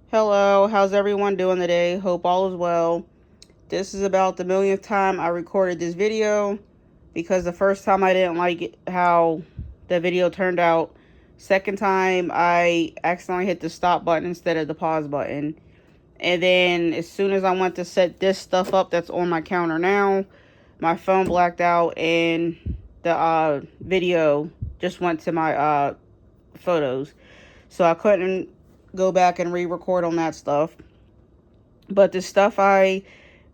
Hello, how's everyone doing today? Hope all is well. This is about the millionth time I recorded this video because the first time I didn't like how the video turned out. Second time I accidentally hit the stop button instead of the pause button. And then as soon as I went to set this stuff up that's on my counter now, my phone blacked out and the video just went to my photos. So I couldn't go back and re-record on that stuff. But the stuff I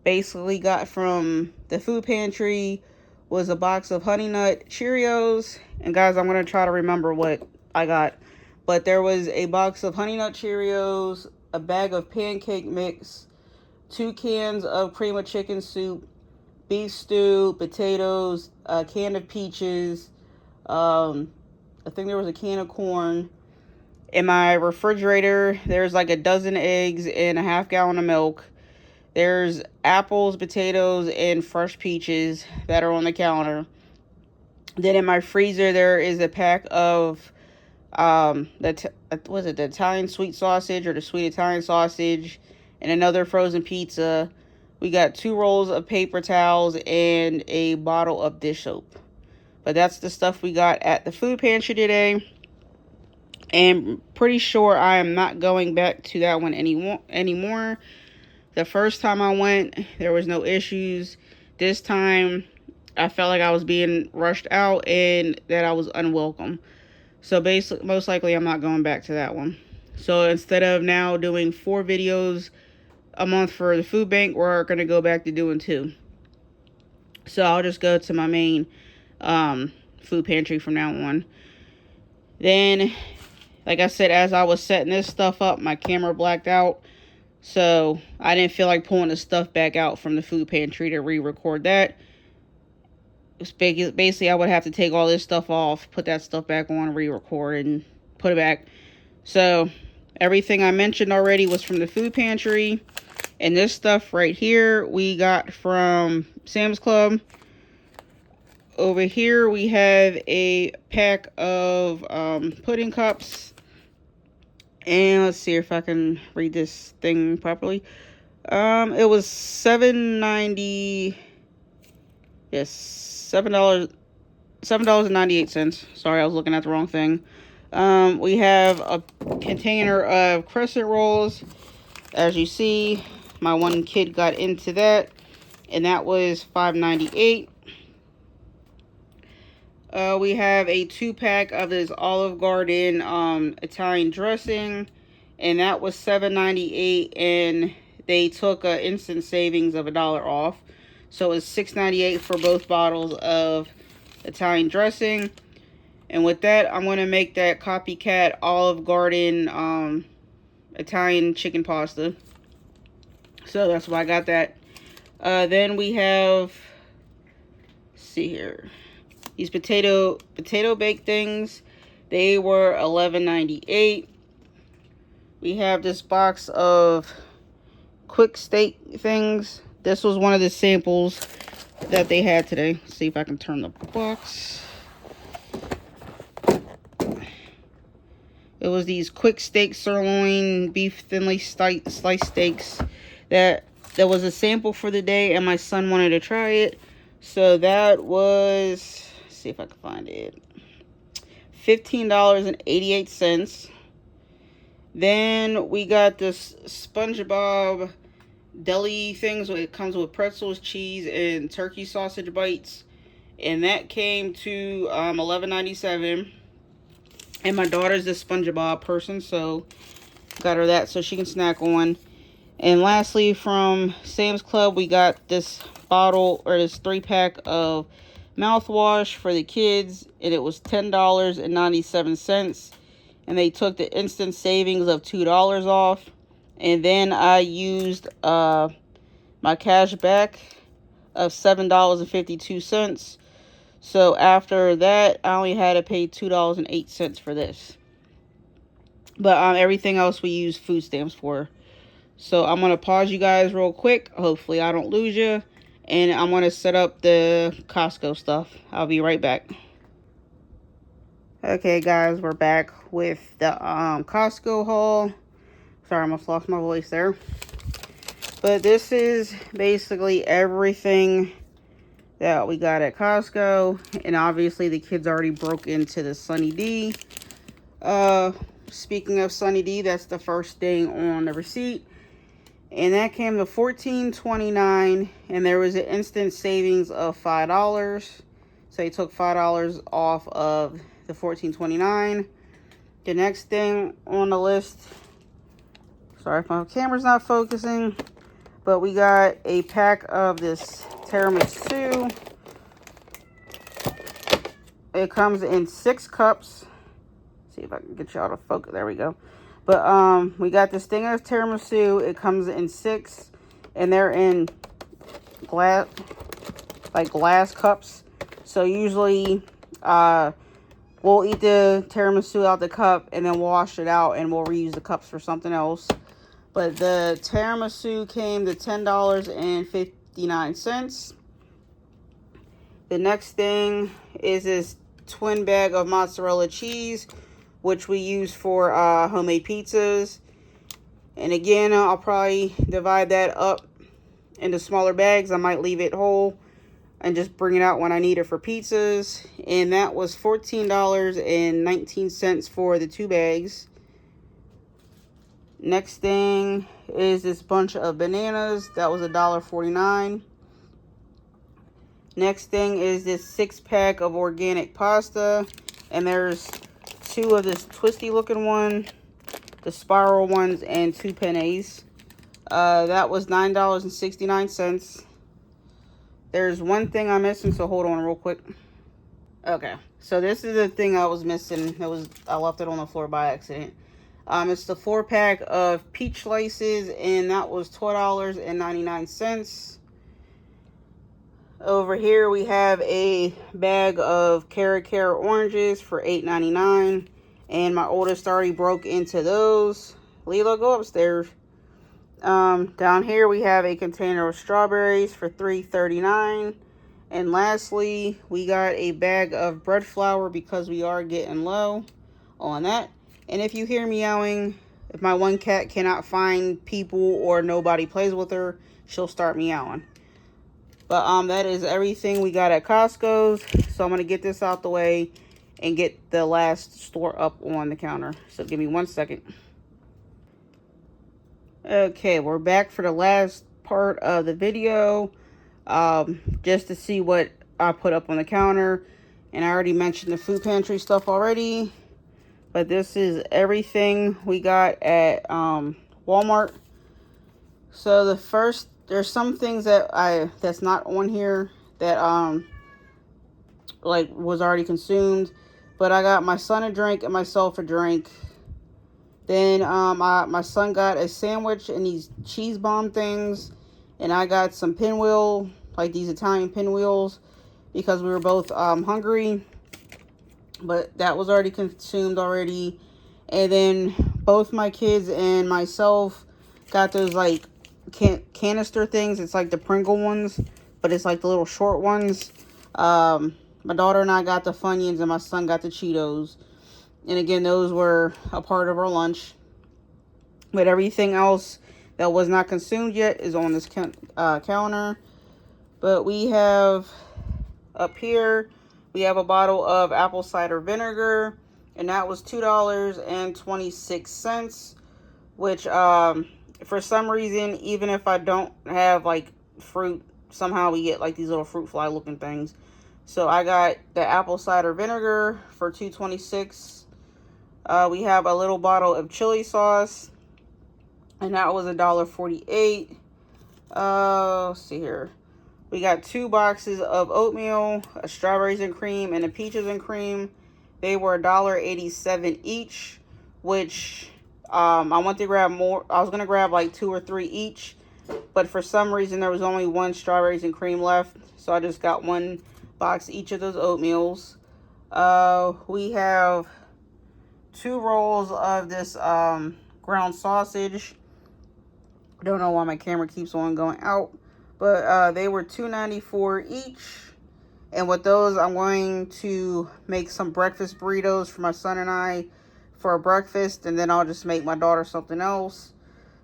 basically got from the food pantry was a box of Honey Nut Cheerios. And guys, I'm going to try to remember what I got. But there was a box of Honey Nut Cheerios, a bag of pancake mix, 2 cans of cream of chicken soup, beef stew, potatoes, a can of peaches. I think there was a can of corn. In my refrigerator, there's like a dozen eggs and a half-gallon of milk. There's apples, potatoes, and fresh peaches that are on the counter. Then in my freezer, there is a pack of the Italian sweet sausage or the sweet Italian sausage, and another frozen pizza. We got 2 rolls of paper towels and a bottle of dish soap. But that's the stuff we got at the food pantry today. And pretty sure I am not going back to that one anymore. The first time I went, there was no issues. This time, I felt like I was being rushed out and that I was unwelcome. So basically, most likely, I'm not going back to that one. So instead of now doing 4 videos a month for the food bank, we're going to go back to doing 2. So I'll just go to my main food pantry from now on. Then, like I said, as I was setting this stuff up, my camera blacked out. So I didn't feel like pulling the stuff back out from the food pantry to re-record that. Basically, I would have to take all this stuff off, put that stuff back on, re-record, and put it back. So everything I mentioned already was from the food pantry. And this stuff right here we got from Sam's Club. Over here we have a pack of pudding cups. And let's see if I can read this thing properly. It was $7.90. Yes, $7.98. Sorry, I was looking at the wrong thing. We have a container of crescent rolls. As you see, my one kid got into that, and that was $5.98. We have a 2-pack of this Olive Garden Italian dressing, and that was $7.98, and they took an instant savings of $1 off. So it's $6.98 for both bottles of Italian dressing. And with that, I'm going to make that copycat Olive Garden Italian chicken pasta. So that's why I got that. Then we have, let's see here. These potato baked things, they were $11.98. We have this box of quick steak things. This was one of the samples that they had today. Let's see if I can turn the box. It was these quick steak sirloin beef thinly sliced steaks that was a sample for the day, and my son wanted to try it. So that was, see if I can find it, $15.88. Then we got this SpongeBob deli things. It comes with pretzels, cheese, and turkey sausage bites, and that came to $11.97. And my daughter's a SpongeBob person, so got her that so she can snack on. And lastly, from Sam's Club, we got this bottle, or this 3-pack of mouthwash for the kids, and it was $10.97, and they took the instant savings of $2 off. And then I used my cash back of $7.52. So after that, I only had to pay $2.08 for this. But everything else we use food stamps for. So I'm going to pause you guys real quick. Hopefully I don't lose you. And I'm going to set up the Costco stuff. I'll be right back. Okay, guys, we're back with the Costco haul. Sorry, I almost lost my voice there. But this is basically everything that we got at Costco. And obviously the kids already broke into the Sunny D. Speaking of Sunny D, that's the first thing on the receipt. And that came to $14.29. And there was an instant savings of $5. So they took $5 off of the $14.29. The next thing on the list, sorry if my camera's not focusing, but we got a pack of this tiramisu. It comes in 6 cups. See if I can get y'all to focus. There we go. But we got this thing of tiramisu. It comes in 6, and they're in glass cups. So usually we'll eat the tiramisu out the cup and then wash it out, and we'll reuse the cups for something else. But the tiramisu came to $10.59. The next thing is this twin bag of mozzarella cheese, which we use for homemade pizzas. And again, I'll probably divide that up into smaller bags. I might leave it whole and just bring it out when I need it for pizzas. And that was $14.19 for the 2 bags. Next thing is this bunch of bananas. That was $1.49. Next thing is this 6-pack of organic pasta. And there's 2 of this twisty looking one, the spiral ones, and 2 pennies. That was $9.69. There's one thing I'm missing, so hold on real quick. Okay, so this is the thing I was missing. I left it on the floor by accident. It's the 4-pack of peach slices, and that was $12.99. Over here we have a bag of carrot oranges for $8.99, and my oldest already broke into those. Leela, go upstairs. Down here we have a container of strawberries for $3.39. And lastly, we got a bag of bread flour because we are getting low on that. And if you hear meowing, if my one cat cannot find people or nobody plays with her, she'll start meowing. But that is everything we got at Costco's. So I'm going to get this out the way and get the last store up on the counter. So give me 1 second. Okay, we're back for the last part of the video. Just to see what I put up on the counter. And I already mentioned the food pantry stuff already. But this is everything we got at Walmart. So there's some things that's not on here that was already consumed. But I got my son a drink and myself a drink. Then my son got a sandwich and these cheese bomb things. And I got some pinwheel, like these Italian pinwheels, because we were both hungry. But that was already consumed already. And then both my kids and myself got those like canister things. It's like the Pringle ones, but it's like the little short ones. My daughter and I got the Funyuns and my son got the Cheetos. And again, those were a part of our lunch. But everything else that was not consumed yet is on this counter. But we have up here, we have a bottle of apple cider vinegar. And that was $2.26. Which, for some reason, even if I don't have like fruit, somehow we get like these little fruit fly looking things. So I got the apple cider vinegar for $2.26. We have a little bottle of chili sauce, and that was $1.48. Let's see here. We got 2 boxes of oatmeal, a strawberries and cream, and a peaches and cream. They were $1.87 each, which I went to grab more. I was going to grab like 2 or 3 each, but for some reason there was only 1 strawberries and cream left, so I just got 1 box each of those oatmeals. We have 2 rolls of this ground sausage. Don't know why my camera keeps on going out, but they were $2.94 each. And with those, I'm going to make some breakfast burritos for my son and I for breakfast, and then I'll just make my daughter something else.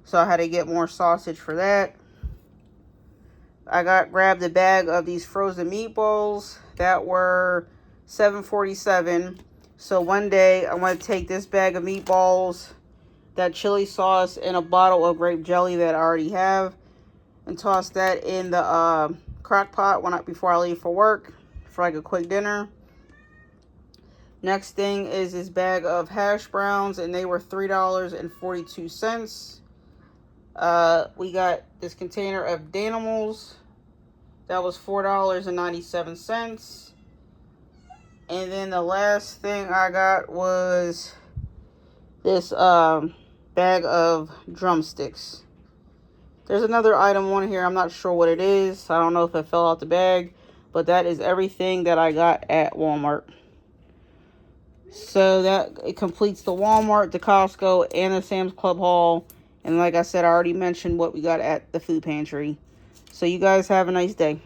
So I had to get more sausage for that. I grabbed a bag of these frozen meatballs that were $7.47. So one day I'm going to take this bag of meatballs, that chili sauce, and a bottle of grape jelly that I already have, and toss that in the crock pot before I leave for work for like a quick dinner. Next thing is this bag of hash browns, and they were $3.42. We got this container of Danimals. That was $4.97. And then the last thing I got was this bag of drumsticks. There's another item on here. I'm not sure what it is. I don't know if it fell out the bag. But that is everything that I got at Walmart. So it completes the Walmart, the Costco, and the Sam's Club haul. And like I said, I already mentioned what we got at the food pantry. So you guys have a nice day.